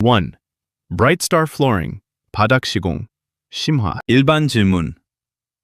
1. Bright Star Flooring, 바닥 시공, 심화. 일반 질문.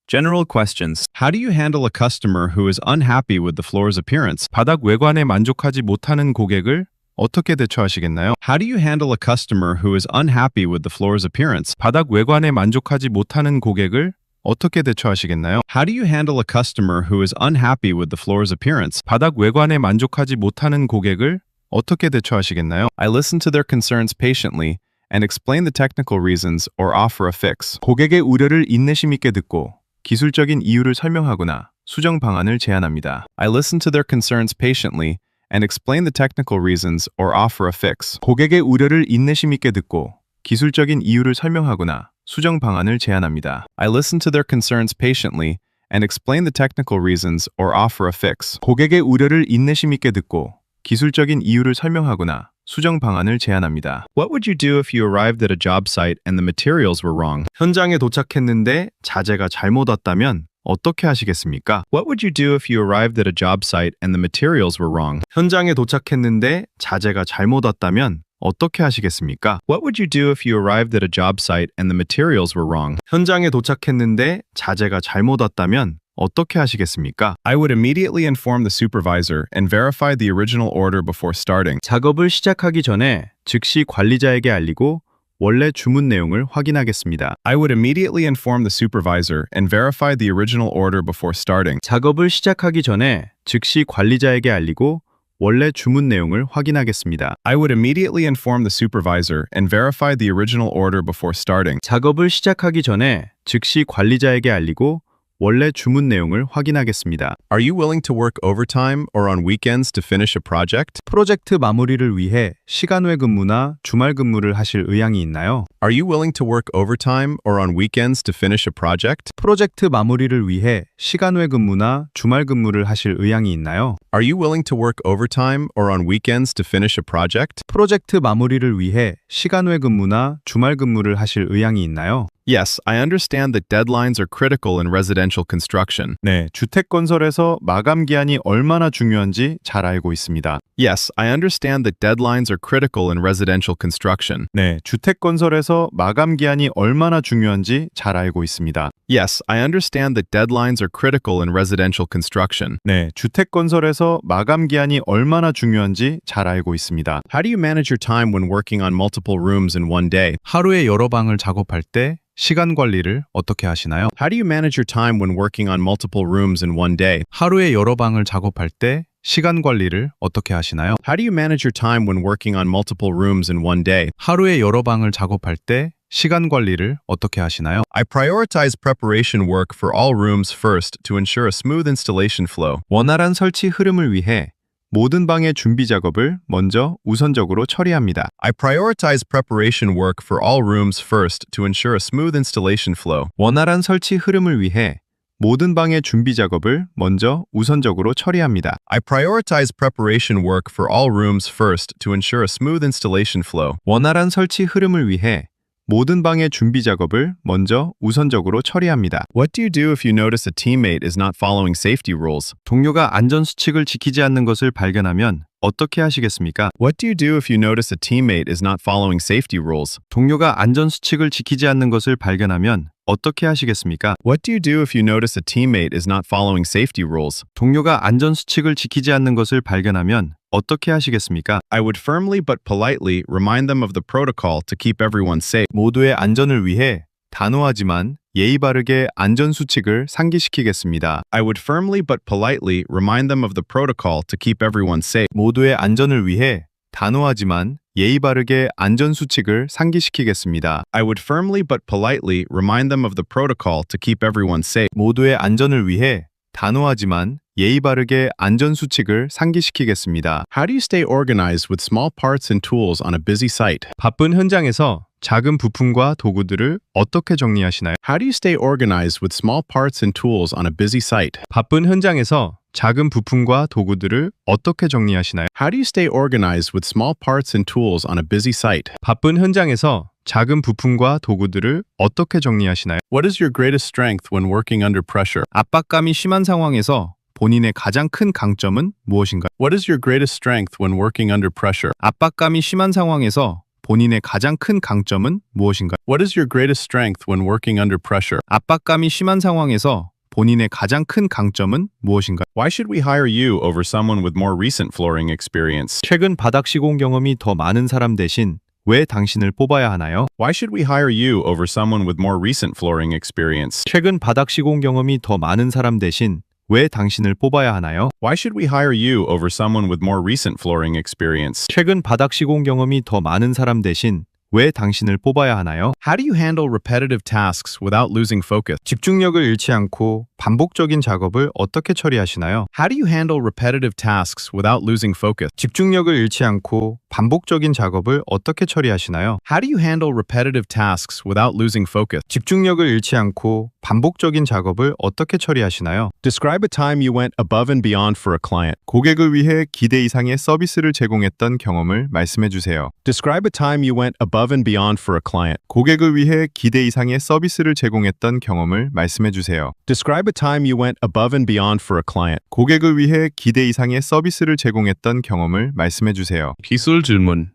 General questions. How do you handle a customer who is unhappy with the floor's appearance? 바닥 외관에 만족하지 못하는 고객을 어떻게 대처하시겠나요? How do you handle a customer who is unhappy with the floor's appearance? 바닥 외관에 만족하지 못하는 고객을 어떻게 대처하시겠나요? How do you handle a customer who is unhappy with the floor's appearance? 바닥 외관에 만족하지 못하는 고객을 어떻게 대처하시겠나요? I listen to their concerns patiently and explain the technical reasons or offer a fix. 고객의 우려를 인내심 있게 듣고 기술적인 이유를 설명하거나 수정 방안을 제안합니다. I listen to their concerns patiently and explain the technical reasons or offer a fix. 고객의 우려를 인내심 있게 듣고 기술적인 이유를 설명하거나 수정 방안을 제안합니다. I listen to their concerns patiently and explain the technical reasons or offer a fix. 고객의 우려를 인내심 있게 듣고 기술적인 이유를 설명하거나 수정 방안을 제안합니다. What would you do if you arrived at a job site and the materials were wrong? 현장에 도착했는데 자재가 잘못 왔다면 어떻게 하시겠습니까? What would you do if you arrived at a job site and the materials were wrong? 현장에 도착했는데 자재가 잘못 왔다면 어떻게 하시겠습니까? What would you do if you arrived at a job site and the materials were wrong? 현장에 도착했는데 자재가 잘못 왔다면 어떻게 하시겠습니까? I would immediately inform the supervisor and verify the original order before starting. 작업을 시작하기 전에 즉시 관리자에게 알리고 원래 주문 내용을 확인하겠습니다. I would immediately inform the supervisor and verify the original order before starting. 작업을 시작하기 전에 즉시 관리자에게 알리고 원래 주문 내용을 확인하겠습니다. I would immediately inform the supervisor and verify the original order before starting. 작업을 시작하기 전에 즉시 관리자에게 알리고 원래 주문 내용을 확인하겠습니다. Are you willing to work overtime or on weekends to finish a project? 프로젝트 마무리를 위해 시간 외 근무나 주말 근무를 하실 의향이 있나요? Are you willing to work overtime or on weekends to finish a project? 프로젝트 마무리를 위해 시간 외 근무나 주말 근무를 하실 의향이 있나요? Are you willing to work overtime or on weekends to finish a project? 프로젝트 마무리를 위해 시간 외 근무나 주말 근무를 하실 의향이 있나요? Yes, I understand that deadlines are critical in residential construction. 네, 주택 건설에서 마감 기한이 얼마나 중요한지 잘 알고 있습니다. Yes, I understand that deadlines are critical in residential construction. 네, 주택 건설에서 마감 기한이 얼마나 중요한지 잘 알고 있습니다. Yes, I understand that deadlines are critical in residential construction. 네, 주택 건설에서 마감 기한이 얼마나 중요한지 잘 알고 있습니다. How do you manage your time when working on multiple rooms in one day? 하루에 여러 방을 작업할 때 시간 관리를 어떻게 하시나요? How do you manage your time when working on multiple rooms in one day? 하루에 여러 방을 작업할 때 시간 관리를 어떻게 하시나요? How do you manage your time when working on multiple rooms in one day? 하루에 여러 방을 작업할 때 시간 관리를 어떻게 하시나요? I prioritize preparation work for all rooms first to ensure a smooth installation flow. 원활한 설치 흐름을 위해 모든 방의 준비 작업을 먼저 우선적으로 처리합니다. I prioritize preparation work for all rooms first to ensure a smooth installation flow. 원활한 설치 흐름을 위해 모든 방의 준비 작업을 먼저 우선적으로 처리합니다. I prioritize preparation work for all rooms first to ensure a smooth installation flow. 원활한 설치 흐름을 위해 모든 방의 준비 작업을 먼저 우선적으로 처리합니다. What do you do if you notice a teammate is not following safety rules? 동료가 안전 수칙을 지키지 않는 것을 발견하면 어떻게 하시겠습니까? What do you do if you notice a teammate is not following safety rules? 동료가 안전 수칙을 지키지 않는 것을 발견하면 어떻게 하시겠습니까? What do you do if you notice a teammate is not following safety rules? 동료가 안전 수칙을 지키지 않는 것을 발견하면 어떻게 하시겠습니까? I would firmly but politely remind them of the protocol to keep everyone safe. 모두의 안전을 위해 단호하지만 예의 바르게 안전 수칙을 상기시키겠습니다. I would firmly but politely remind them of the protocol to keep everyone safe. 모두의 안전을 위해 단호하지만 예의 바르게 안전 수칙을 상기시키겠습니다. I would firmly but politely remind them of the protocol to keep everyone safe. 모두의 안전을 위해 단호하지만 예의 바르게 안전 수칙을 상기시키겠습니다. How do you stay organized with small parts and tools on a busy site? 바쁜 현장에서 작은 부품과 도구들을 어떻게 정리하시나요? How do you stay organized with small parts and tools on a busy site? 바쁜 현장에서 작은 부품과 도구들을 어떻게 정리하시나요? How do you stay organized with small parts and tools on a busy site? 바쁜 현장에서 작은 부품과 도구들을 어떻게 정리하시나요? What is your greatest strength when working under pressure? 압박감이 심한 상황에서 본인의 가장 큰 강점은 무엇인가요? What is your greatest strength when working under pressure? 압박감이 심한 상황에서 본인의 가장 큰 강점은 무엇인가요? What is your greatest strength when working under pressure? 압박감이 심한 상황에서 본인의 가장 큰 강점은 무엇인가요? Why should we hire you over someone with more recent flooring experience? 최근 바닥 시공 경험이 더 많은 사람 대신 왜 당신을 뽑아야 하나요? Why should we hire you over someone with more recent flooring experience? 최근 바닥 시공 경험이 더 많은 사람 대신 왜 당신을 뽑아야 하나요? Why should we hire you over someone with more recent flooring experience? 최근 바닥 시공 경험이 더 많은 사람 대신 왜 당신을 뽑아야 하나요? How do you handle repetitive tasks without losing focus? 집중력을 잃지 않고 반복적인 작업을 어떻게 처리하시나요? How do you handle repetitive tasks without losing focus? 집중력을 잃지 않고 반복적인 작업을 어떻게 처리하시나요? How do you handle repetitive tasks without losing focus? 집중력을 잃지 않고 반복적인 작업을 어떻게 처리하시나요? Describe a time you went above and beyond for a client. 고객을 위해 기대 이상의 서비스를 제공했던 경험을 말씀해 주세요. Describe a time you went above and beyond for a client. 고객을 위해 기대 이상의 서비스를 제공했던 경험을 말씀해 주세요. Describe a time you went above and beyond for a client. 고객을 위해 기대 이상의 서비스를 제공했던 경험을 말씀해 주세요. 기술 질문.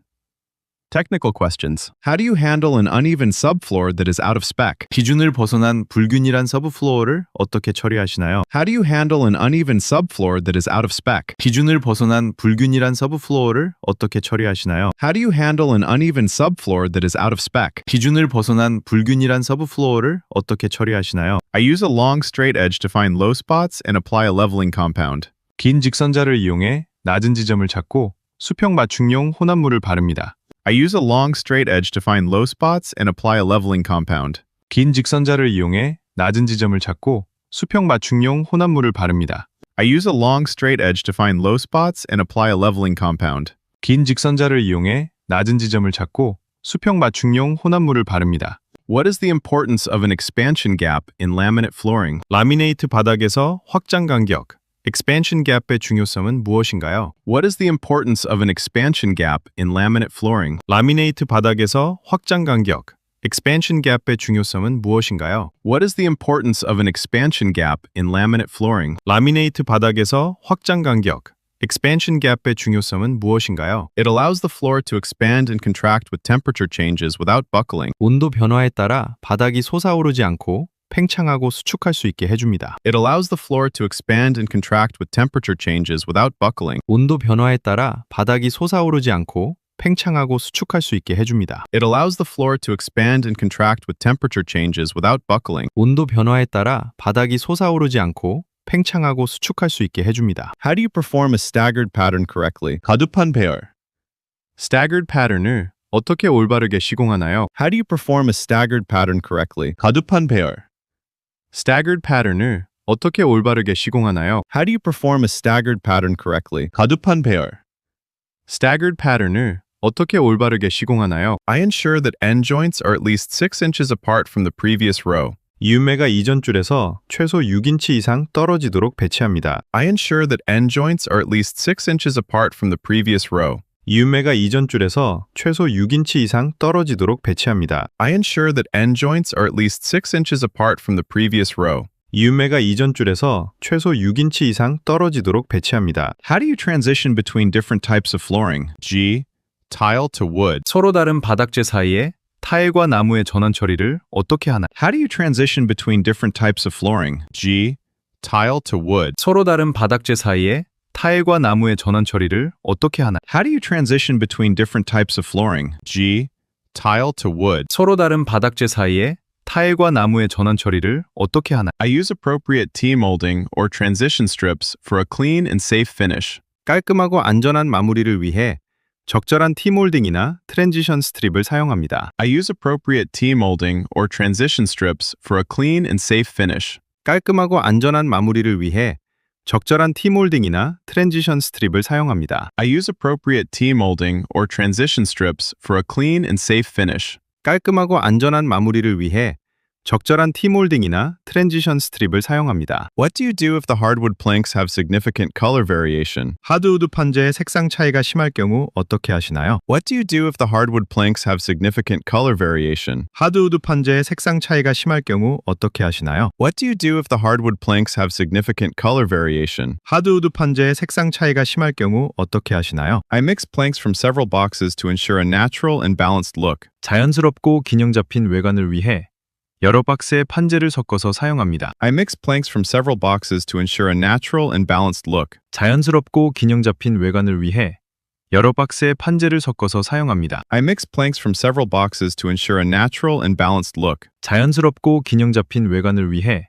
Technical questions. How do you handle an uneven subfloor that is out of spec? 기준을 벗어난 불균일한 서브플로어를 어떻게 처리하시나요? How do you handle an uneven subfloor that is out of spec? 기준을 벗어난 불균일한 서브플로어를 어떻게 처리하시나요? How do you handle an uneven subfloor that is out of spec? 기준을 벗어난 불균일한 서브플로어를 어떻게 처리하시나요? I use a long straight edge to find low spots and apply a leveling compound. 긴 직선자를 이용해 낮은 지점을 찾고 수평 맞춤용 혼합물을 바릅니다. I use a long straight edge to find low spots and apply a leveling compound. 긴 직선자를 이용해 낮은 지점을 찾고 수평 맞춤용 혼합물을 바릅니다. I use a long straight edge to find low spots and apply a leveling compound. 긴 직선자를 이용해 낮은 지점을 찾고 수평 맞춤용 혼합물을 바릅니다. What is the importance of an expansion gap in laminate flooring? 라미네이트 바닥에서 확장 간격, expansion gap의 중요성은 무엇인가요? What is the importance of an expansion gap in laminate flooring? 라미네이트 바닥에서 확장 간격, expansion gap의 중요성은 무엇인가요? What is the importance of an expansion gap in laminate flooring? 라미네이트 바닥에서 확장 간격, expansion gap의 중요성은 무엇인가요? It allows the floor to expand and contract with temperature changes without buckling. 온도 변화에 따라 바닥이 솟아오르지 않고 팽창하고 수축할 수 있게 해줍니다. It allows the floor to expand and contract with temperature changes without buckling. 온도 변화에 따라 바닥이 솟아오르지 않고 팽창하고 수축할 수 있게 해줍니다. It allows the floor to expand and contract with temperature changes without buckling. 온도 변화에 따라 바닥이 솟아오르지 않고 팽창하고 수축할 수 있게 해줍니다. How do you perform a staggered pattern correctly? 가두판 배열. staggered pattern을 어떻게 올바르게 시공하나요? How do you perform a staggered pattern correctly? 가두판 배열. staggered pattern을 어떻게 올바르게 시공하나요? How do you perform a staggered pattern correctly? 가두판 배열. staggered pattern을 어떻게 올바르게 시공하나요? I ensure that end joints are at least 6 inches apart from the previous row. 이음매가 이전 줄에서 최소 6인치 이상 떨어지도록 배치합니다. I ensure that end joints are at least 6 inches apart from the previous row. 이음매가 이전 줄에서 최소 6인치 이상 떨어지도록 배치합니다. I ensure that end joints are at least 6 inches apart from the previous row. 이음매가 이전 줄에서 최소 6인치 이상 떨어지도록 배치합니다. How do you transition between different types of flooring? G. Tile to wood. 서로 다른 바닥재 사이에 타일과 나무의 전원 처리를 어떻게 하나요? How do you transition between different types of flooring? G. Tile to wood. 서로 다른 바닥재 사이에 타일과 나무의 전원 처리를 어떻게 하나요? How do you transition between different types of flooring? G. Tile to wood. 서로 다른 바닥재 사이에 타일과 나무의 전원 처리를 어떻게 하나요? I use appropriate T-molding or transition strips for a clean and safe finish. 깔끔하고 안전한 마무리를 위해 적절한 T-몰딩이나 트랜지션 스트립을 사용합니다. I use appropriate T-molding or transition strips for a clean and safe finish. 깔끔하고 안전한 마무리를 위해 적절한 T-몰딩이나 트랜지션 스트립을 사용합니다. I use appropriate T-molding or transition strips for a clean and safe finish. 깔끔하고 안전한 마무리를 위해 적절한 T-몰딩이나 트랜지션 스트립을 사용합니다. What do you do if the hardwood planks have significant color variation? 하드우드 판재의 색상 차이가 심할 경우 어떻게 하시나요? What do you do if the hardwood planks have significant color variation? 하드우드 판재의 색상 차이가 심할 경우 어떻게 하시나요? What do you do if the hardwood planks have significant color variation? 하드우드 판재의 색상 차이가 심할 경우 어떻게 하시나요? I mix planks from several boxes to ensure a natural and balanced look. 자연스럽고 균형 잡힌 외관을 위해 여러 박스의 판재를 섞어서 사용합니다. I mix planks from several boxes to ensure a natural and balanced look. 자연스럽고 균형 잡힌 외관을 위해 여러 박스의 판재를 섞어서 사용합니다. I mix planks from several boxes to ensure a natural and balanced look. 자연스럽고 균형 잡힌 외관을 위해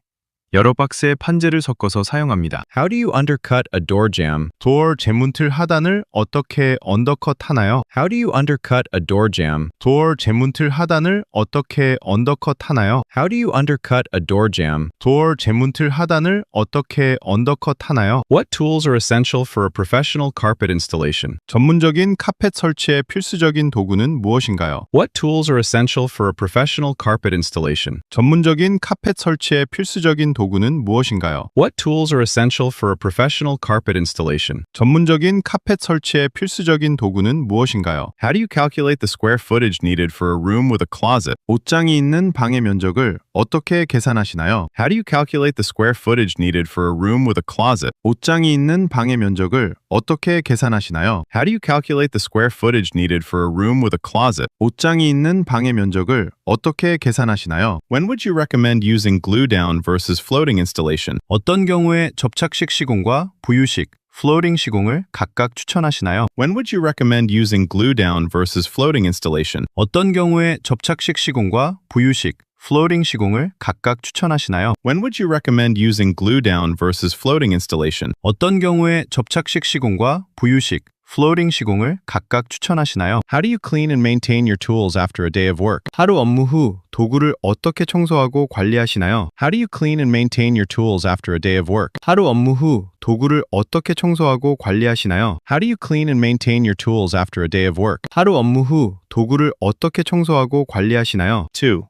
여러 박스의 판재를 섞어서 사용합니다. How do you undercut a door jamb? 도어 재문틀 하단을 어떻게 언더컷 하나요? How do you undercut a door jamb? 도어 재문틀 하단을 어떻게 언더컷 하나요? How do you undercut a door jamb? 도어 재문틀 하단을 어떻게 언더컷 하나요? What tools are essential for a professional carpet installation? 전문적인 카펫 설치에 필수적인 도구는 무엇인가요? What tools are essential for a professional carpet installation? 전문적인 카펫 설치에 필수적인 도구는 무엇인가요? What tools are essential for a professional carpet installation? 전문적인 카펫 설치에 필수적인 도구는 무엇인가요? How do you calculate the square footage needed for a room with a closet? 옷장이 있는 방의 면적을 어떻게 계산하시나요? How do you calculate the square footage needed for a room with a closet? 옷장이 있는 방의 면적을 어떻게 계산하시나요? How do you calculate the square footage needed for a room with a closet? 옷장이 있는 방의 면적을 어떻게 계산하시나요? When would you recommend using glue down versus floating installation? 어떤 경우에 접착식 시공과 부유식, floating 시공을 각각 추천하시나요? When would you recommend using glue down versus floating installation? 어떤 경우에 접착식 시공과 부유식, floating 시공을 각각 추천하시나요? When would you recommend using glue down versus floating installation? 어떤 경우에 접착식 시공과 부유식, floating 시공을 각각 추천하시나요? How do you clean and maintain your tools after a day of work? 하루 업무 후 도구를 어떻게 청소하고 관리하시나요? How do you clean and maintain your tools after a day of work? 하루 업무 후 도구를 어떻게 청소하고 관리하시나요? How do you clean and maintain your tools after a day of work? 하루 업무 후 도구를 어떻게 청소하고 관리하시나요? 2.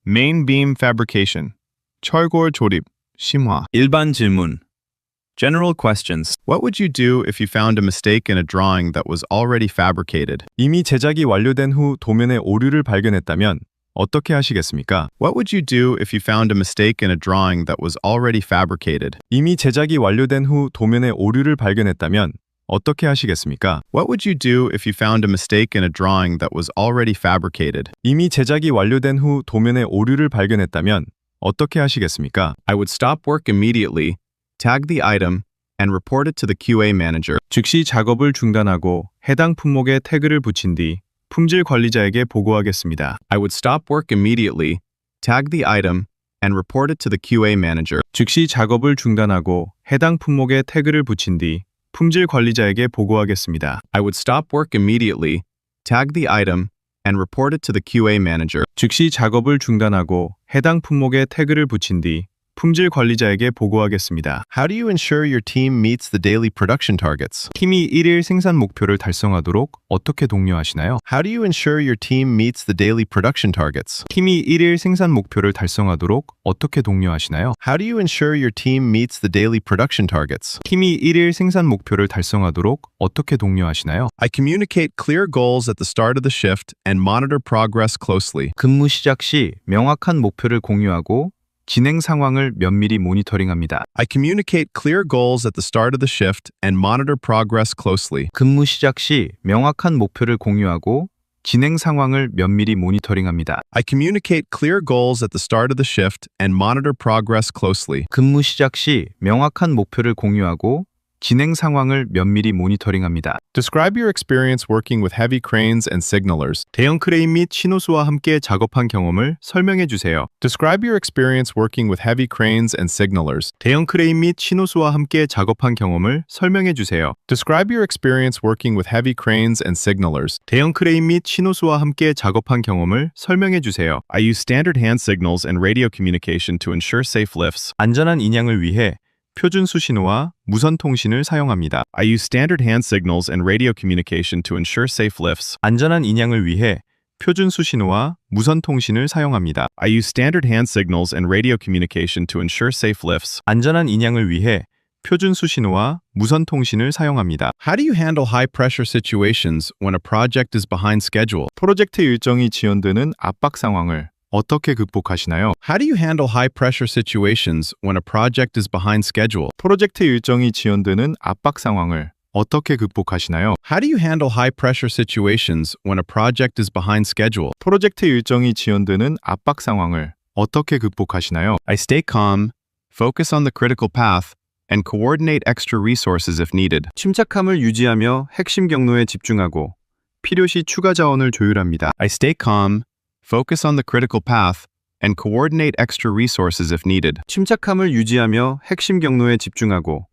Main beam fabrication. 철골 조립, 심화. 일반 질문. General questions. What would you do if you found a mistake in a drawing that was already fabricated? 이미 제작이 완료된 후 도면에 오류를 발견했다면 어떻게 하시겠습니까? What would you do if you found a mistake in a drawing that was already fabricated? 이미 제작이 완료된 후 도면에 오류를 발견했다면 어떻게 하시겠습니까? What would you do if you found a mistake in a drawing that was already fabricated? 이미 제작이 완료된 후 도면에 오류를 발견했다면 어떻게 하시겠습니까? I would stop work immediately, tag the item, and report it to the QA manager. 즉시 작업을 중단하고 해당 품목에 태그를 붙인 뒤 품질 관리자에게 보고하겠습니다. I would stop work immediately, tag the item, and report it to the QA manager. 즉시 작업을 중단하고 해당 품목에 태그를 붙인 뒤 품질 관리자에게 보고하겠습니다. I would stop work immediately, tag the item, and report it to the QA manager. 즉시 작업을 중단하고 해당 품목에 태그를 붙인 뒤 품질 관리자에게 보고하겠습니다. How do you ensure your team meets the daily production targets? 팀이 1일 생산 목표를 달성하도록 어떻게 독려하시나요? How do you ensure your team meets the daily production targets? 팀이 1일 생산 목표를 달성하도록 어떻게 독려하시나요? How do you ensure your team meets the daily production targets? 팀이 1일 생산 목표를 달성하도록 어떻게 독려하시나요? I communicate clear goals at the start of the shift and monitor progress closely. 근무 시작 시 명확한 목표를 공유하고 진행 상황을 면밀히 모니터링합니다. I communicate clear goals at the start of the shift and monitor progress closely. 근무 시작 시 명확한 목표를 공유하고 진행 상황을 면밀히 모니터링합니다. I communicate clear goals at the start of the shift and monitor progress closely. 근무 시작 시 명확한 목표를 공유하고 진행 상황을 면밀히 모니터링합니다. Describe your experience working with heavy cranes and signalers. 대형 크레인 및 신호수와 함께 작업한 경험을 설명해 주세요. Describe your experience working with heavy cranes and signalers. 대형 크레인 및 신호수와 함께 작업한 경험을 설명해 주세요. Describe your experience working with heavy cranes and signalers. 대형 크레인 및 신호수와 함께 작업한 경험을 설명해 주세요. I use standard hand signals and radio communication to ensure safe lifts. 안전한 인양을 위해 표준 수신호와 무선 통신을 사용합니다. I use standard hand signals and radio communication to ensure safe lifts. 안전한 인양을 위해 표준 수신호와 무선 통신을 사용합니다. I use standard hand signals and radio communication to ensure safe lifts. 안전한 인양을 위해 표준 수신호와 무선 통신을 사용합니다. How do you handle high-pressure situations when a project is behind schedule? 프로젝트 일정이 지연되는 압박 상황을 어떻게 극복하시나요? How do you handle high-pressure situations when a project is behind schedule? 프로젝트 일정이 지연되는 압박 상황을 어떻게 극복하시나요? How do you handle high-pressure situations when a project is behind schedule? 프로젝트 일정이 지연되는 압박 상황을 어떻게 극복하시나요? I stay calm, focus on the critical path, and coordinate extra resources if needed. 침착함을 유지하며 핵심 경로에 집중하고 필요시 추가 자원을 조율합니다. I stay calm, focus on the critical path, and coordinate extra resources if needed. 침착함을 유지하며 핵심 경로에 집중하고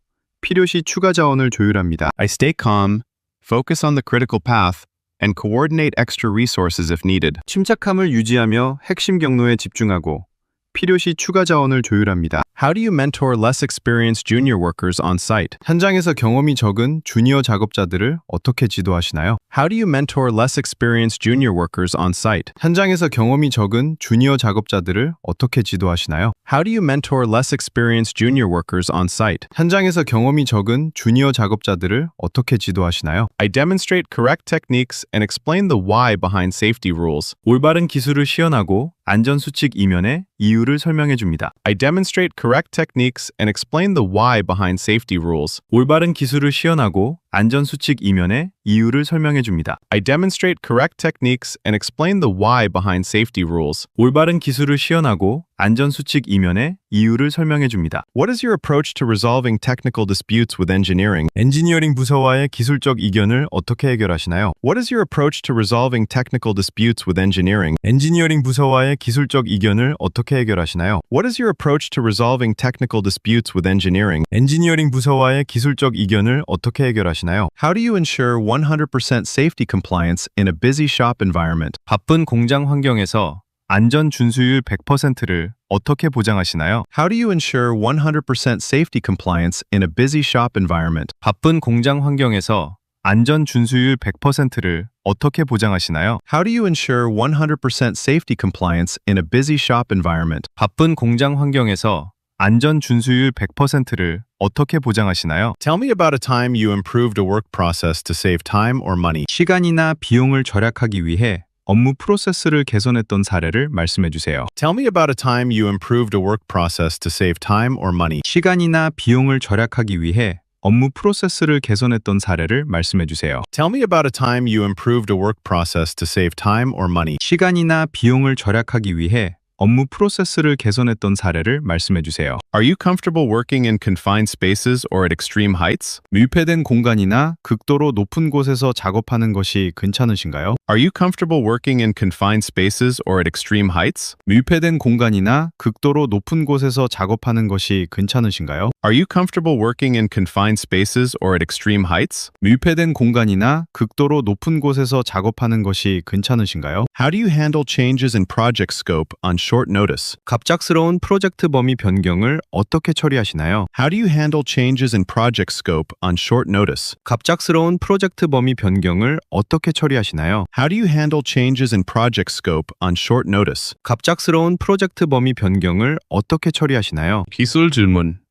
필요시 추가 자원을 조율합니다. I stay calm, focus on the critical path, and coordinate extra resources if needed. 침착함을 유지하며 핵심 경로에 집중하고 필요시 추가 자원을 조율합니다. How do you mentor less experienced junior workers on site? 현장에서 경험이 적은 주니어 작업자들을 어떻게 지도하시나요? How do you mentor less experienced junior workers on site? 현장에서 경험이 적은 주니어 작업자들을 어떻게 지도하시나요? How do you mentor less experienced junior workers on site? 현장에서 경험이 적은 주니어 작업자들을 어떻게 지도하시나요? I demonstrate correct techniques and explain the why behind safety rules. 올바른 기술을 시연하고 안전수칙 이면의 이유를 설명해 줍니다. I demonstrate correct techniques and explain the why behind safety rules. 올바른 기술을 시연하고 안전수칙 이면의 이유를 설명해 줍니다. I demonstrate correct techniques and explain the why behind safety rules. 올바른 기술을 시연하고 안전수칙 이면의 이유를 설명해 줍니다. What is your approach to resolving technical disputes with engineering? 엔지니어링 부서와의 기술적 이견을 어떻게 해결하시나요? What is your approach to resolving technical disputes with engineering? 엔지니어링 부서와의 기술적 이견을 어떻게 해결하시나요? What is your approach to resolving technical disputes with engineering? 엔지니어링 부서와의 기술적 이견을 어떻게 해결하시나요? How do you ensure 100% safety compliance in a busy shop environment? 바쁜 공장 환경에서 안전 준수율 100%를 어떻게 보장하시나요? How do you ensure 100% safety compliance in a busy shop environment? 바쁜 공장 환경에서 안전 준수율 100%를 어떻게 보장하시나요? How do you ensure 100% safety compliance in a busy shop environment? 바쁜 공장 환경에서 안전 준수율 100%를 어떻게 보장하시나요? Tell me about a time you improved a work process to save time or money. 시간이나 비용을 절약하기 위해 업무 프로세스를 개선했던 사례를 말씀해 주세요. Tell me about a time you improved a work process to save time or money. 시간이나 비용을 절약하기 위해 업무 프로세스를 개선했던 사례를 말씀해 주세요. Tell me about a time you improved a work process to save time or money. 시간이나 비용을 절약하기 위해 업무 프로세스를 개선했던 사례를 말씀해 주세요. Are you comfortable working in confined spaces or at extreme heights? 밀폐된 공간이나 극도로 높은 곳에서 작업하는 것이 괜찮으신가요? Are you comfortable working in confined spaces or at extreme heights? 밀폐된 공간이나 극도로 높은 곳에서 작업하는 것이 괜찮으신가요? Are you comfortable working in confined spaces or at extreme heights? 밀폐된 공간이나 극도로 높은 곳에서 작업하는 것이 괜찮으신가요? How do you handle changes in project scope on short notice? 갑작스러운 프로젝트 범위 변경을 어떻게 처리하시나요? How do you handle changes in project scope on short notice? 갑작스러운 프로젝트 범위 변경을 어떻게 처리하시나요? How do you handle changes in project scope on short notice? 갑작스러운 프로젝트 범위 변경을 어떻게 처리하시나요? 기술 질문.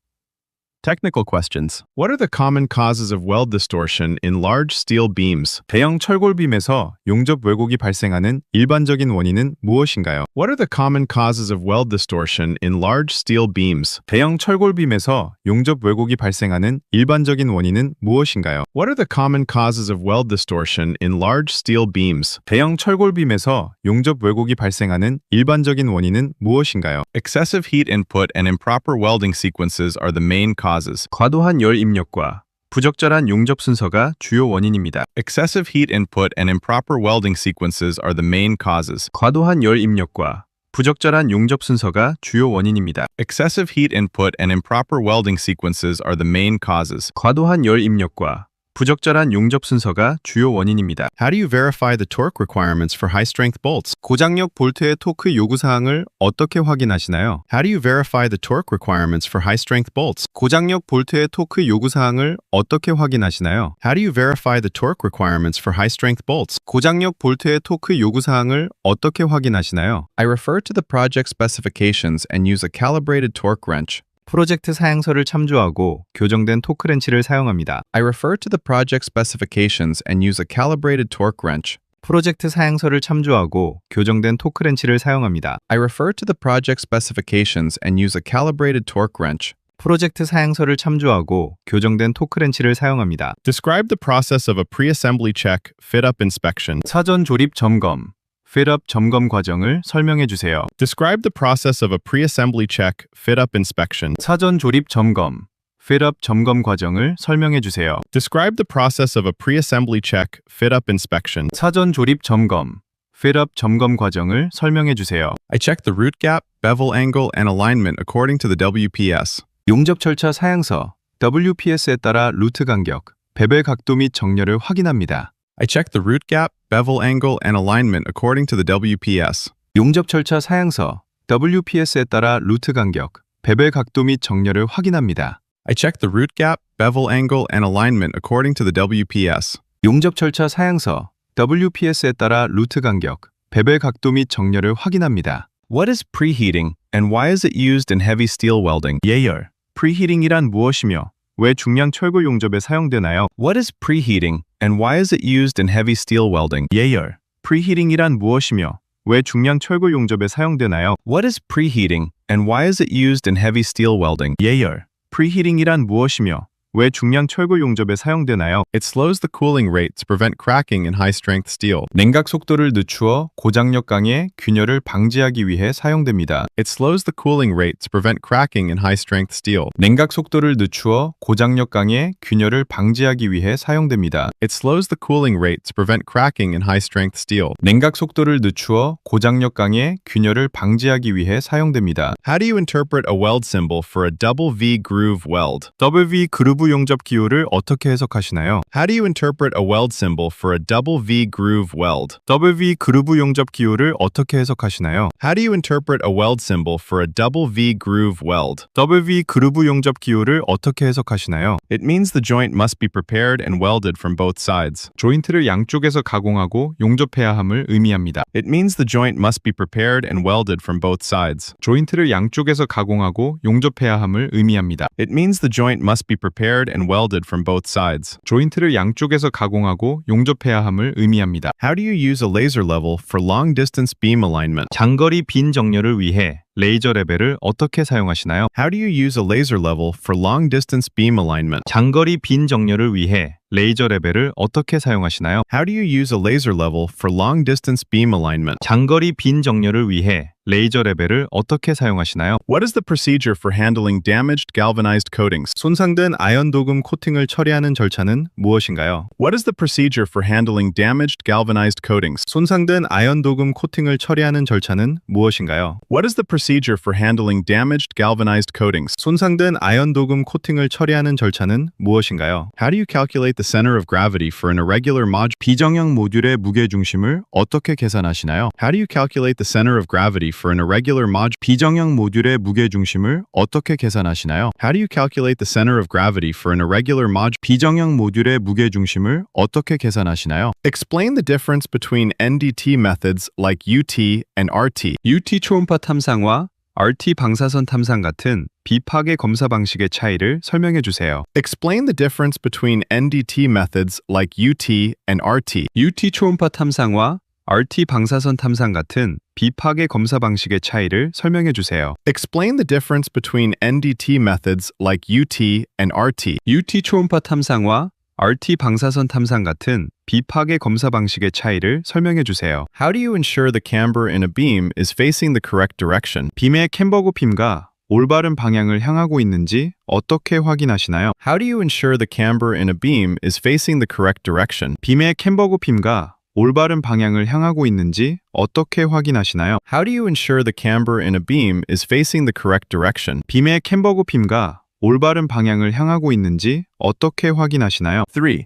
Technical questions. What are the common causes of weld distortion in large steel beams? 대형 철골빔에서 용접 왜곡이 발생하는 일반적인 원인은 무엇인가요? What are the common causes of weld distortion in large steel beams? 대형 철골빔에서 용접 왜곡이 발생하는 일반적인 원인은 무엇인가요? What are the common causes of weld distortion in large steel beams? 대형 철골빔에서 용접 왜곡이 발생하는 일반적인 원인은 무엇인가요? Excessive heat input and improper welding sequences are the main causes. 과도한 열 입력과 부적절한 용접 순서가 주요 원인입니다. Excessive heat input and improper welding sequences are the main causes. 과도한 열 입력과 부적절한 용접 순서가 주요 원인입니다. Excessive heat input and improper welding sequences are the main causes. 과도한 열 입력과 부적절한 용접 순서가 주요 원인입니다. How do you verify the torque requirements for high-strength bolts? 고장력 볼트의 토크 요구사항을 어떻게 확인하시나요? How do you verify the torque requirements for high-strength bolts? 고장력 볼트의 토크 요구사항을 어떻게 확인하시나요? How do you verify the torque requirements for high-strength bolts? 고장력 볼트의 토크 요구사항을 어떻게 확인하시나요? I refer to the project specifications and use a calibrated torque wrench. 프로젝트 사양서를 참조하고 교정된 토크 렌치를 사용합니다. I refer to the project specifications and use a calibrated torque wrench. 프로젝트 사양서를 참조하고 교정된 토크 렌치를 사용합니다. I refer to the project specifications and use a calibrated torque wrench. 프로젝트 사양서를 참조하고 교정된 토크 렌치를 사용합니다. Describe the process of a pre-assembly check, fit-up inspection. 사전 조립 점검, fit-up 점검 과정을 설명해 주세요. Describe the process of a pre-assembly check, fit-up inspection. 사전 조립 점검, fit-up 점검 과정을 설명해 주세요. Describe the process of a pre-assembly check, fit-up inspection. 사전 조립 점검, fit-up 점검 과정을 설명해 주세요. I check the root gap, bevel angle, and alignment according to the WPS. 용접 절차 사양서, WPS에 따라 루트 간격, 베벨 각도 및 정렬을 확인합니다. I check the root gap, bevel angle, and alignment according to the WPS. 용접 절차 사양서, WPS에 따라 루트 간격, 베벨 각도 및 정렬을 확인합니다. I check the root gap, bevel angle, and alignment according to the WPS. 용접 절차 사양서, WPS에 따라 루트 간격, 베벨 각도 및 정렬을 확인합니다. What is preheating, and why is it used in heavy steel welding? 예열, 프리히팅이란 무엇이며 왜 중량 철골 용접에 사용되나요? What is preheating, and why is it used in heavy steel welding? 예열, 프리히팅이란 무엇이며 왜 중량 철골 용접에 사용되나요? What is preheating, and why is it used in heavy steel welding? 예열, 프리히팅이란 무엇이며 왜 중량 철골 용접에 사용되나요? It slows the cooling rate to prevent cracking in high-strength steel. 냉각 속도를 늦추어 고장력 강의 균열을 방지하기 위해 사용됩니다. It slows the cooling rate to prevent cracking in high-strength steel. 냉각 속도를 늦추어 고장력 강의 균열을 방지하기 위해 사용됩니다. It slows the cooling rate to prevent cracking in high-strength steel. 냉각 속도를 늦추어 고장력 강의 균열을 방지하기 위해 사용됩니다. How do you interpret a weld symbol for a double V groove weld? W 그루브 용접 기호를 어떻게 해석하시나요? How do you interpret a weld symbol for a double V groove weld? W 그루브 용접 기호를 어떻게 해석하시나요? How do you interpret a weld symbol for a double V groove weld? W 그루브 용접 기호를 어떻게 해석하시나요? It means the joint must be prepared and welded from both sides. 조인트를 양쪽에서 가공하고 용접해야 함을 의미합니다. It means the joint must be prepared and welded from both sides. 조인트를 양쪽에서 가공하고 용접해야 함을 의미합니다. It means the joint must be prepared and welded from both sides. 조인트를 양쪽에서 가공하고 용접해야 함을 의미합니다. How do you use a laser level for long-distance beam alignment? 장거리 빈 정렬을 위해 레이저 레벨을 어떻게 사용하시나요? How do you use a laser level for long-distance beam alignment? 장거리 빈 정렬을 위해 레이저 레벨을 어떻게 사용하시나요? How do you use a laser level for long-distance beam alignment? 장거리 빈 정렬을 위해 레이저 레벨을 어떻게 사용하시나요? What is the procedure for handling damaged galvanized coatings? 손상된 아연 도금 코팅을 처리하는 절차는 무엇인가요? What is the procedure for handling damaged galvanized coatings? 손상된 아연 도금 코팅을 처리하는 절차는 무엇인가요? What is the procedure for handling damaged galvanized coatings? 손상된 아연 도금 코팅을 처리하는 절차는 무엇인가요? How do you calculate the center of gravity for an irregular module? 비정형 모듈의 무게 중심을 어떻게 계산하시나요? How do you calculate the center of gravity for an irregular module? 비정형 모듈의 무게 중심을 어떻게 계산하시나요? How do you calculate the center of gravity for an irregular module? 비정형 모듈의 무게 중심을 어떻게 계산하시나요? Explain the difference between NDT methods like UT and RT. UT 초음파 탐상과 RT 방사선 탐상 같은 비파괴 검사 방식의 차이를 설명해 주세요. Explain the difference between NDT methods like UT and RT. UT 초음파 탐상과 RT 방사선 탐상 같은 비파괴 검사 방식의 차이를 설명해 주세요. Explain the difference between NDT methods like UT and RT. UT 초음파 탐상과 RT 방사선 탐상 같은 비파괴 검사 방식의 차이를 설명해 주세요. How do you ensure the camber in a beam is facing the correct direction? 빔의 캠버 굽힘과 올바른 방향을 향하고 있는지 어떻게 확인하시나요? How do you ensure the camber in a beam is facing the correct direction? 빔의 캠버 굽힘과 올바른 방향을 향하고 있는지 어떻게 확인하시나요? How do you ensure the camber in a beam is facing the correct direction? 빔의 캠버 굽힘과 올바른 방향을 향하고 있는지 어떻게 확인하시나요? 3.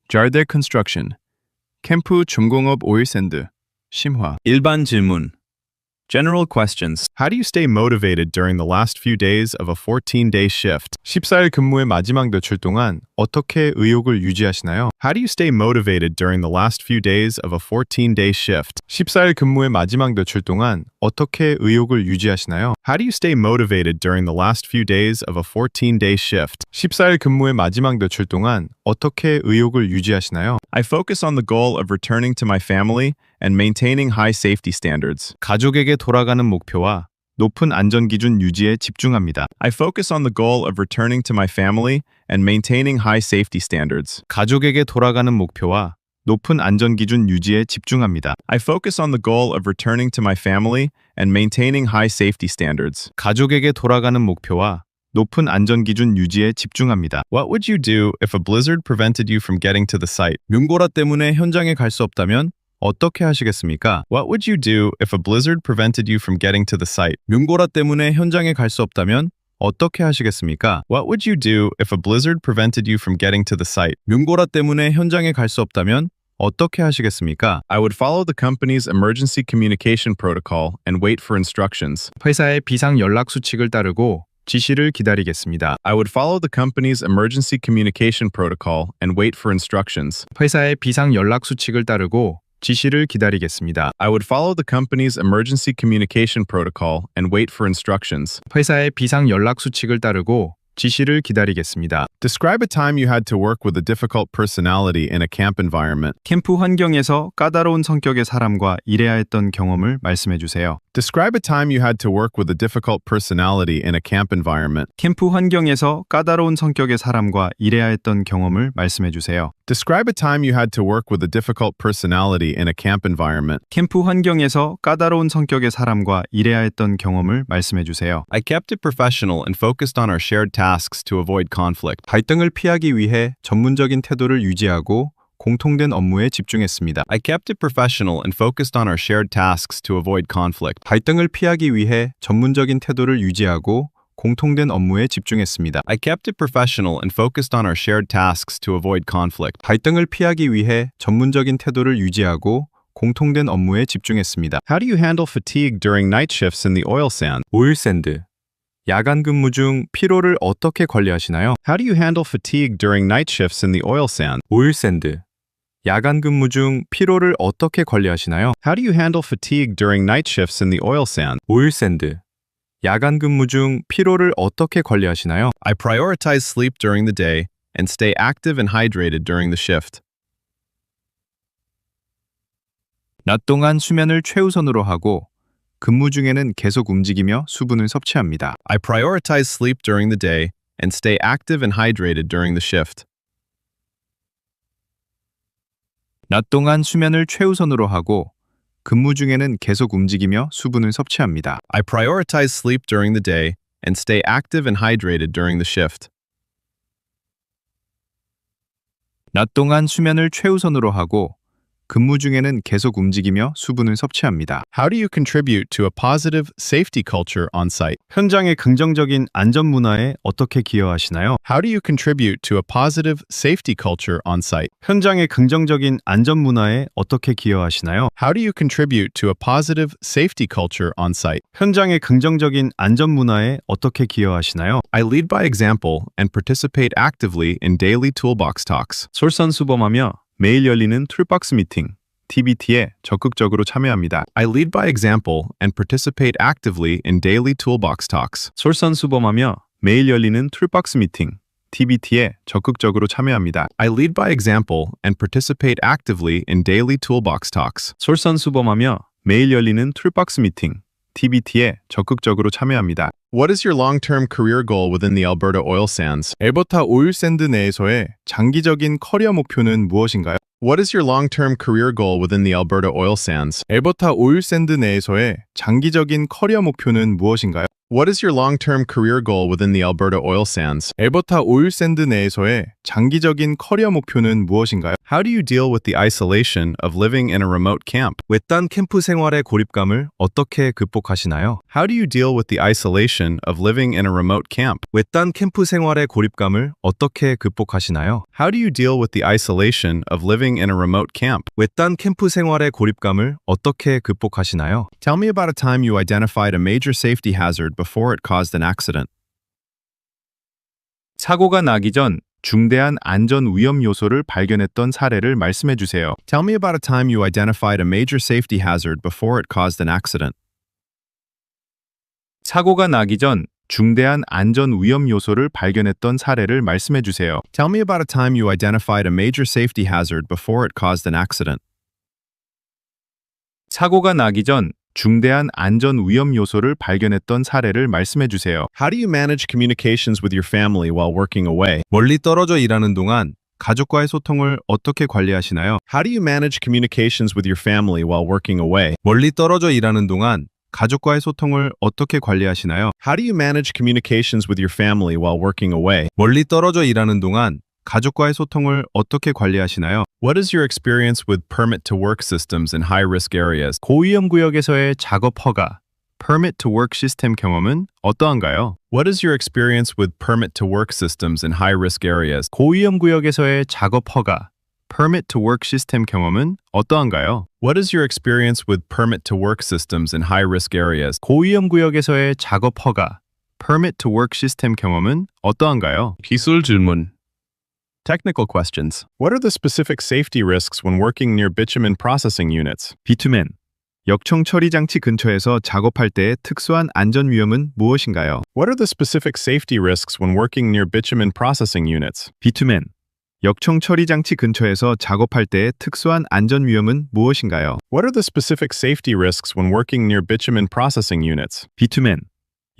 Jardel Construction. 캠프 중공업 오일샌드. 심화. 일반 질문. General questions. How do you stay motivated during the last few days of a 14-day shift? 14일 근무의 마지막 며칠 동안 어떻게 의욕을 유지하시나요? How do you stay motivated during the last few days of a 14-day shift? 14일 근무의 마지막 며칠 동안 어떻게 의욕을 유지하시나요? How do you stay motivated during the last few days of a 14-day shift? 14일 근무의 마지막 며칠 동안 어떻게 의욕을 유지하시나요? I focus on the goal of returning to my family and maintaining high safety standards. 가족에게 돌아가는 목표와 높은 안전 기준 유지에 집중합니다. I focus on the goal of returning to my family and maintaining high safety standards. 가족에게 돌아가는 목표와 높은 안전 기준 유지에 집중합니다. I focus on the goal of returning to my family and maintaining high safety standards. 가족에게 돌아가는 목표와 높은 안전 기준 유지에 집중합니다. What would you do if a blizzard prevented you from getting to the site? 눈보라 때문에 현장에 갈 수 없다면 어떻게 하시겠습니까? What would you do if a blizzard prevented you from getting to the site? 눈보라 때문에 현장에 갈 수 없다면 어떻게 하시겠습니까? What would you do if a blizzard prevented you from getting to the site? 눈보라 때문에 현장에 갈 수 없다면 어떻게 하시겠습니까? I would follow the company's emergency communication protocol and wait for instructions. 회사의 비상 연락 수칙을 따르고 지시를 기다리겠습니다. I would follow the company's emergency communication protocol and wait for instructions. 회사의 비상 연락 수칙을 따르고 지시를 기다리겠습니다. I would follow the company's emergency communication protocol and wait for instructions. 회사의 비상 연락 수칙을 따르고 지시를 기다리겠습니다. Describe a time you had to work with a difficult personality in a camp environment. 캠프 환경에서 까다로운 성격의 사람과 일해야 했던 경험을 말씀해 주세요. Describe a time you had to work with a difficult personality in a camp environment. 캠프 환경에서 까다로운 성격의 사람과 일해야 했던 경험을 말씀해 주세요. Describe a time you had to work with a difficult personality in a camp environment. 캠프 환경에서 까다로운 성격의 사람과 일해야 했던 경험을 말씀해 주세요. I kept it professional and focused on our shared tasks to avoid conflict. 갈등을 피하기 위해 전문적인 태도를 유지하고 공통된 업무에 집중했습니다. I kept it professional and focused on our shared tasks to avoid conflict. 갈등을 피하기 위해 전문적인 태도를 유지하고 공통된 업무에 집중했습니다. I kept it professional and focused on our shared tasks to avoid conflict. 갈등을 피하기 위해 전문적인 태도를 유지하고 공통된 업무에 집중했습니다. How do you handle fatigue during night shifts in the oil sand? 오일샌드. 야간 근무 중 피로를 어떻게 관리하시나요? How do you handle fatigue during night shifts in the oil sand? 오일샌드. 야간 근무 중 피로를 어떻게 관리하시나요? How do you handle fatigue during night shifts in the oil sand? 오일샌드. 야간 근무 중 피로를 어떻게 관리하시나요? I prioritize sleep during the day and stay active and hydrated during the shift. 낮 동안 수면을 최우선으로 하고 근무 중에는 계속 움직이며 수분을 섭취합니다. I prioritize sleep during the day and stay active and hydrated during the shift. 낮 동안 수면을 최우선으로 하고 근무 중에는 계속 움직이며 수분을 섭취합니다. I prioritize sleep during the day and stay active and hydrated during the shift. 낮 동안 수면을 최우선으로 하고 근무 중에는 계속 움직이며 수분을 섭취합니다. How do you contribute to a positive safety culture on site? 현장의 긍정적인 안전 문화에 어떻게 기여하시나요? How do you contribute to a positive safety culture on site? 현장의 긍정적인 안전 문화에 어떻게 기여하시나요? How do you contribute to a positive safety culture on site? 현장의 긍정적인 안전 문화에 어떻게 기여하시나요? I lead by example and participate actively in daily toolbox talks. 솔선수범하며 매일 열리는 툴박스 미팅, TBT에 적극적으로 참여합니다. I lead by example and participate actively in daily toolbox talks. 솔선수범하며 매일 열리는 툴박스 미팅, TBT에 적극적으로 참여합니다. I lead by example and participate actively in daily toolbox talks. 솔선수범하며 매일 열리는 툴박스 미팅, TBT에 적극적으로 참여합니다. What is your long-term career goal within the Alberta oil sands? 엘버타 오일샌드 내에서의 장기적인 커리어 목표는 무엇인가요? What is your long-term career goal within the Alberta oil sands? 엘버타 오일샌드 내에서의 장기적인 커리어 목표는 무엇인가요? What is your long-term career goal within the Alberta oil sands? 엘버타 오일샌드 내에서의 장기적인 커리어 목표는 무엇인가요? How do you deal with the isolation of living in a remote camp? 외딴 캠프 생활의 고립감을 어떻게 극복하시나요? How do you deal with the isolation isolation of living in a remote camp? 외딴 캠프 생활의 고립감을 어떻게 극복하시나요? How do you deal with the isolation of living in a remote camp? 외딴 캠프 생활의 고립감을 어떻게 극복하시나요? Tell me about a time you identified a major safety hazard before it caused an accident. 사고가 나기 전 중대한 안전 위험 요소를 발견했던 사례를 말씀해 주세요. Tell me about a time you identified a major safety hazard before it caused an accident. 사고가 나기 전 중대한 안전 위험 요소를 발견했던 사례를 말씀해 주세요. Tell me about a time you identified a major safety hazard before it caused an accident. 사고가 나기 전 중대한 안전 위험 요소를 발견했던 사례를 말씀해 주세요. How do you manage communications with your family while working away? 멀리 떨어져 일하는 동안 가족과의 소통을 어떻게 관리하시나요? How do you manage communications with your family while working away? 멀리 떨어져 일하는 동안 가족과의 소통을 어떻게 관리하시나요? How do you manage communications with your family while working away? 멀리 떨어져 일하는 동안 가족과의 소통을 어떻게 관리하시나요? What is your experience with permit to work systems in high-risk areas? 고위험 구역에서의 작업 허가, permit to work 시스템 경험은 어떠한가요? What is your experience with permit to work systems in high-risk areas? 고위험 구역에서의 작업 허가, permit to work 시스템 경험은 어떠한가요? What is your experience with permit to work systems in high-risk areas? 고위험 구역에서의 작업 허가, permit to work 시스템 경험은 어떠한가요? 기술 질문. Technical questions. What are the specific safety risks when working near bitumen processing units? 비투멘. 역청 처리 장치 근처에서 작업할 때의 특수한 안전 위험은 무엇인가요? What are the specific safety risks when working near bitumen processing units? 비투멘. 역청 처리 장치 근처에서 작업할 때의 특수한 안전 위험은 무엇인가요? What are the specific safety risks when working near bitumen processing units? 비투멘.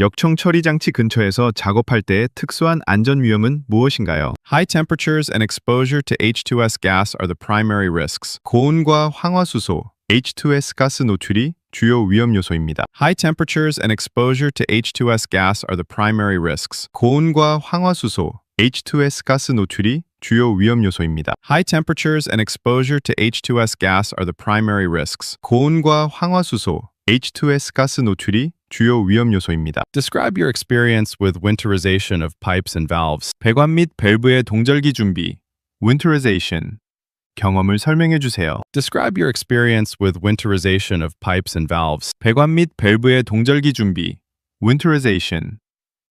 역청 처리 장치 근처에서 작업할 때의 특수한 안전 위험은 무엇인가요? High temperatures and exposure to H2S gas are the primary risks. 고온과 황화수소, H2S 가스 노출이 주요 위험 요소입니다. High temperatures and exposure to H2S gas are the primary risks. 고온과 황화수소, H2S 가스 노출이 주요 위험 요소입니다. High temperatures and exposure to H2S gas are the primary risks. 고온과 황화수소, H2S 가스 노출이 주요 위험 요소입니다. Describe your experience with winterization of pipes and valves. 배관 및 밸브의 동절기 준비. Winterization. 경험을 설명해 주세요. Describe your experience with winterization of pipes and valves. 배관 및 밸브의 동절기 준비. Winterization.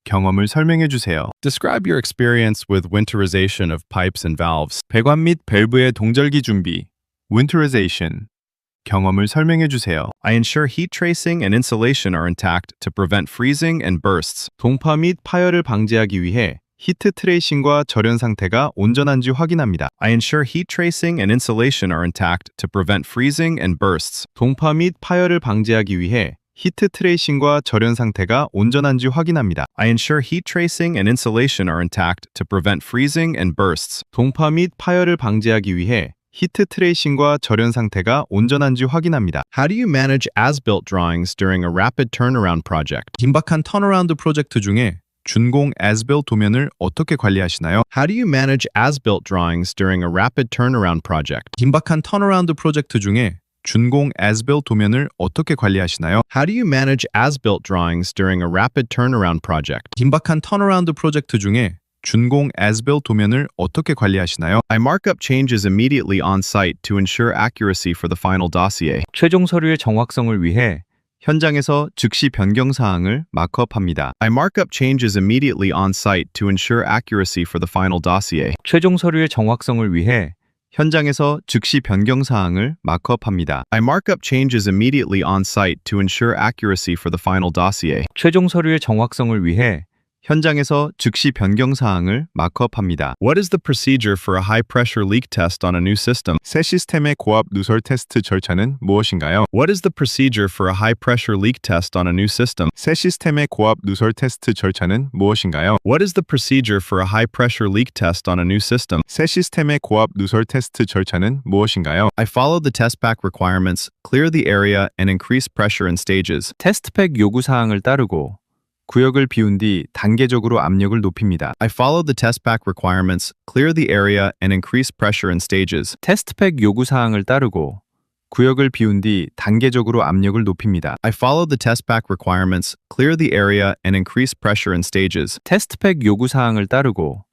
경험을 설명해 주세요. Describe your experience with winterization of pipes and valves. 배관 및 밸브의 동절기 준비. Winterization. 경험을 설명해 주세요. I ensure heat tracing and insulation are intact to prevent freezing and bursts. 동파 및 파열을 방지하기 위해 히트 트레이싱과 절연 상태가 온전한지 확인합니다. I ensure heat tracing and insulation are intact to prevent freezing and bursts. 동파 및 파열을 방지하기 위해 히트 트레이싱과 절연 상태가 온전한지 확인합니다. I ensure heat tracing and insulation are intact to prevent freezing and bursts. 동파 및 파열을 방지하기 위해 히트 트레이싱과 절연 상태가 온전한지 확인합니다. How do you manage as-built drawings during a rapid turnaround project? 긴박한 턴어라운드 프로젝트 중에 준공 as-built 도면을 어떻게 관리하시나요? How do you manage as-built drawings during a rapid turnaround project? 긴박한 턴어라운드 프로젝트 중에 준공 as-built 도면을 어떻게 관리하시나요? How do you manage as-built drawings during a rapid turnaround project? 긴박한 턴어라운드 프로젝트 중에 준공 as-built 도면을 어떻게 관리하시나요? I mark up changes immediately on site to ensure accuracy for the final dossier. 최종 서류의 정확성을 위해 현장에서 즉시 변경 사항을 마크업합니다. I mark up changes immediately on site to ensure accuracy for the final dossier. 최종 서류의 정확성을 위해 현장에서 즉시 변경 사항을 마크업합니다. I mark up changes immediately on site to ensure accuracy for the final dossier. 최종 서류의 정확성을 위해 현장에서 즉시 변경 사항을 마크업합니다. What is the procedure for a high-pressure leak test on a new system? 새 시스템의 고압 누설 테스트 절차는 무엇인가요? What is the procedure for a high-pressure leak test on a new system? 새 시스템의 고압 누설 테스트 절차는 무엇인가요? What is the procedure for a high-pressure leak test on a new system? 새 시스템의 고압 누설 테스트 절차는 무엇인가요? I follow the test pack requirements, clear the area, and increase pressure in stages. 테스트팩 요구 사항을 따르고 구역을 비운 뒤 단계적으로 압력을 높입니다. I follow the test pack requirements, clear the area, and increase pressure in stages. 테스트팩 요구 사항을 따르고 구역을 비운 뒤 단계적으로 압력을 높입니다. I follow the test pack requirements, clear the area, and increase pressure in stages. 테스트팩 요구 사항을 따르고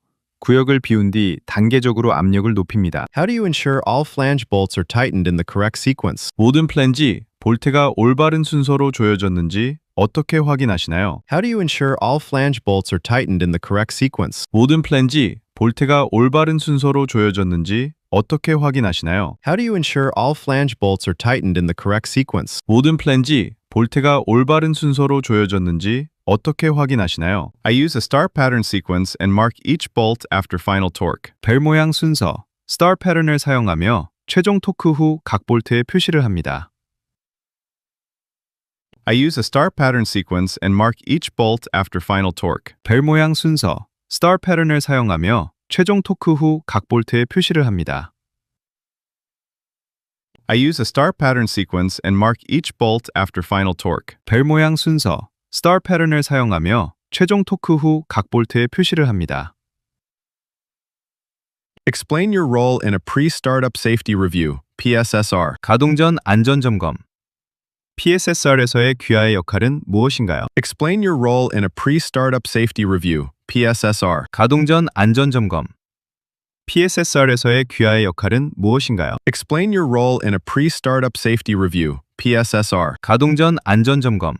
구역을 비운 뒤 단계적으로 압력을 높입니다. How do you ensure all flange bolts are tightened in the correct sequence? 모든 플랜지, 볼트가 올바른 순서로 조여졌는지 어떻게 확인하시나요? How do you ensure all flange bolts are tightened in the correct sequence? 모든 플랜지, 볼트가 올바른 순서로 조여졌는지 어떻게 확인하시나요? How do you ensure all flange bolts are tightened in the correct sequence? 모든 플랜지, 볼트가 올바른 순서로 조여졌는지 어떻게 확인하시나요? I use a star pattern sequence and mark each bolt after final torque. 벨 모양 순서, 스타 패턴을 사용하며 최종 토크 후 각 볼트에 표시를 합니다. I use a star pattern sequence and mark each bolt after final torque. 벨 모양 순서, 스타 패턴을 사용하며 최종 토크 후 각 볼트에 표시를 합니다. I use a star pattern sequence and mark each bolt after final torque. 벨 모양 순서, 스타 패턴을 사용하며 최종 토크 후 각 볼트에 표시를 합니다. Explain your role in a pre-startup safety review, PSSR. 가동 전 안전 점검. PSSR에서의 귀하의 역할은 무엇인가요? Explain your role in a pre-startup safety review, PSSR. 가동 전 안전 점검. PSSR에서의 귀하의 역할은 무엇인가요? Explain your role in a pre-startup safety review, PSSR. 가동 전 안전 점검.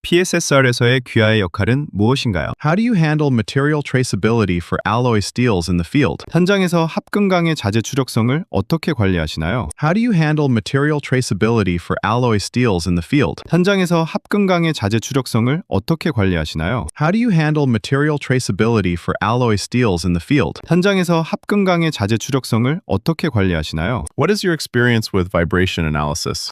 PSSR에서의 귀하의 역할은 무엇인가요? How do you handle material traceability for alloy steels in the field? 현장에서 합금강의 자재 추적성을 어떻게 관리하시나요? How do you handle material traceability for alloy steels in the field? 현장에서 합금강의 자재 추적성을 어떻게 관리하시나요? How do you handle material traceability for alloy steels in the field? 현장에서 합금강의 자재 추적성을 어떻게 관리하시나요? What is your experience with vibration analysis?